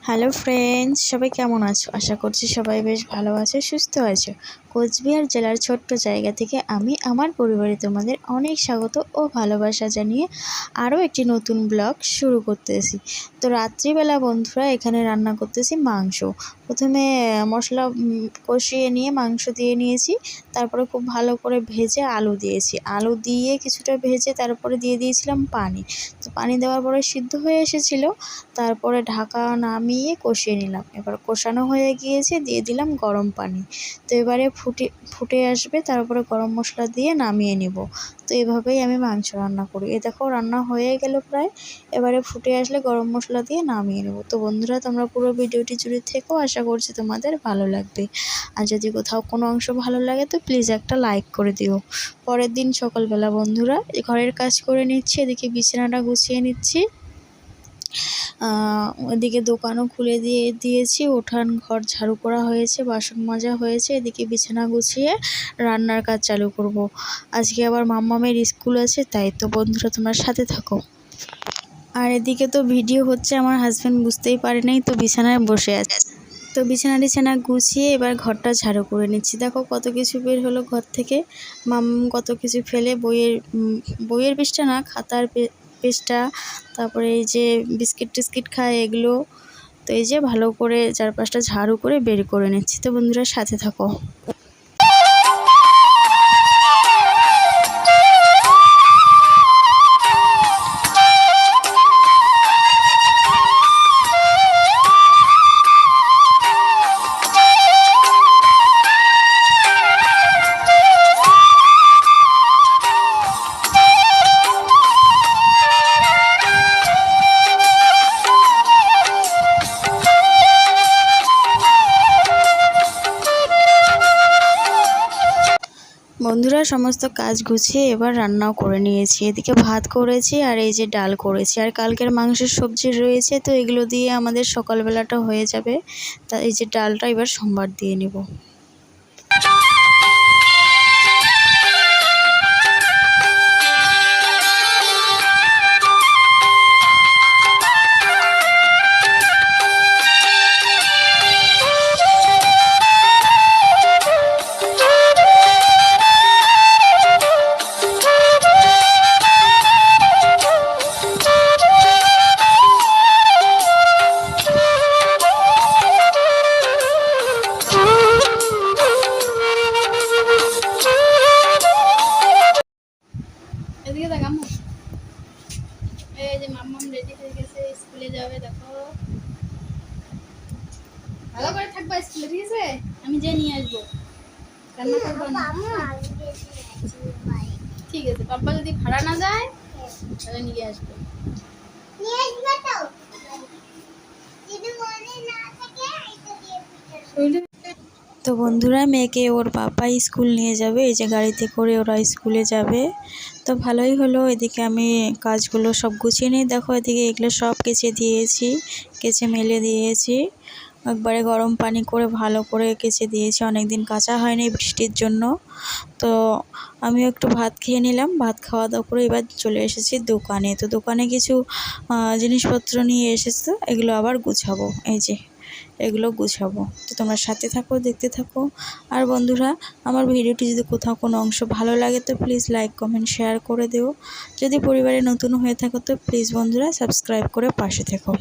Hello friends, সবাই কেমন আছো? আশা করছি সবাই বেশ ভালো আছো, সুস্থ আছো। কোচবিহার জেলার ছোট্ট জায়গা থেকে আমি আমার পরিবারে তোমাদের অনেক স্বাগত ও ভালোবাসা জানিয়ে আরও একটি নতুন ব্লগ শুরু করতেছি। তো রাত্রিবেলা বন্ধুরা এখানে রান্না করতেছি মাংস। প্রথমে মশলা কষিয়ে নিয়ে মাংস দিয়ে নিয়েছি, তারপরে খুব ভালো করে ভেজে আলু দিয়েছি। আলু দিয়ে কিছুটা ভেজে তারপরে দিয়ে দিয়েছিলাম পানি। তো পানি দেওয়ার পরে সিদ্ধ হয়ে এসেছিলো, তারপরে ঢাকা নামিয়ে কষিয়ে নিলাম। এবার কষানো হয়ে গিয়েছে, দিয়ে দিলাম গরম পানি। তো এবারে ফুটে আসবে, তারপরে গরম মশলা দিয়ে নামিয়ে নিব। তো এভাবেই আমি মাংস রান্না করি। এ দেখো রান্না হয়ে গেল প্রায়। এবারে ফুটে আসলে গরম মশলা দিয়ে নামিয়ে নেব। তো বন্ধুরা তোমরা পুরো ভিডিওটি জুড়ে থেকেও, আশা করছি তোমাদের ভালো লাগবে। আর যদি কোথাও কোনো অংশ ভালো লাগে তো প্লিজ একটা লাইক করে দিও। পরের দিন সকালবেলা বন্ধুরা ঘরের কাজ করে নিচ্ছি, এদিকে বিছানাটা গুছিয়ে নিচ্ছি। ওদিকে দোকানও খুলে দিয়েছি, উঠান ঘর ঝাড়ু করা হয়েছে, বাসন মাজা হয়েছে, এদিকে বিছানা গুছিয়ে রান্নার কাজ চালু করব। আজকে আবার মাম্মামের স্কুল আছে, তাই তো বন্ধুরা তোমরা সাথে থাকো। আর এদিকে তো ভিডিও হচ্ছে, আমার হাজব্যান্ড বুঝতেই পারে নাই, তো বিছানায় বসে আছে। তো বিছানা গুছিয়ে এবার ঘরটা ঝাড়ু করে নিচ্ছি। দেখো কত কিছু বের হলো ঘর থেকে। কত কিছু ফেলে, বইয়ের পৃষ্ঠা না, খাতার পেজটা, তারপরে এই যে বিস্কিট টিস্কিট খায় এগুলো। তো এই যে ভালো করে চারপাশটা ঝাড়ু করে বের করে নিচ্ছি। তো বন্ধুরা সাথে থাকো। বন্ধুরা সমস্ত কাজ গুছিয়ে এবার রান্নাও করে নিয়েছি। এদিকে ভাত করেছি আর এই যে ডাল করেছি, আর কালকের মাংসের সবজি রয়েছে, তো এগুলো দিয়ে আমাদের সকালবেলাটা হয়ে যাবে। তা এই যে ডালটা এবার সোমবার দিয়ে নেব। এদিকে দেখ আম্মু, এই যে মাম্মাম রেডি হয়ে গেছে, স্কুলে যাবে। দেখো ভালো করে থাকবা স্কুলে, ঠিক আছে? আমি যে নিয়ে আসবো, রান্না করবো না। ঠিক আছে, পাপা যদি ভাড়া না যায় তাহলে নিয়ে আসবো। তো বন্ধুরা মেয়েকে ওর পাপা স্কুল নিয়ে যাবে, এই যে গাড়িতে করে ওরা স্কুলে যাবে। তো ভালোই হলো। এদিকে আমি কাজগুলো সব গুছিয়ে নিই। দেখো এদিকে এগুলো সব কেচে দিয়েছি, কেচে মেলে দিয়েছি। একবারে গরম পানি করে ভালো করে কেচে দিয়েছি, অনেক দিন কাচা হয়নি বৃষ্টির জন্য। তো আমিও একটু ভাত খেয়ে নিলাম। ভাত খাওয়া দাওয়া করে এবার চলে এসেছি দোকানে। তো দোকানে কিছু জিনিসপত্র নিয়ে এসেছে, এগুলো আবার গুছাবো। এই যে এগুলো গুছাবো। তো তোমরা সাথে থাকো, দেখতে থাকো। আর বন্ধুরা আমার ভিডিওটি যদি কোথাও কোনো অংশ ভালো লাগে তো প্লিজ লাইক কমেন্ট শেয়ার করে দিও। যদি পরিবারে নতুন হয়ে থাকো তো প্লিজ বন্ধুরা সাবস্ক্রাইব করে পাশে থেকো।